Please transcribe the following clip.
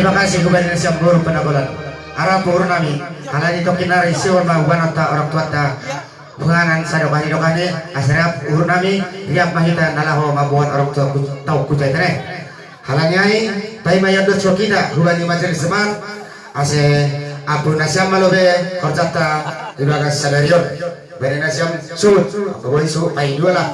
terima kasih kepada siang guru penagolan arah purnami halani tokinari siwon mahubanata orang tua ta penganan sadokani dokani asrap purnami riap mahita nalaho mabuat orang tua tau kucai tere halanyai tai mayado chokida hubani majelis zaman ase abu nasyam malobe korjata ibagas sadarion bere nasyam sud pokoknya su ai dua lah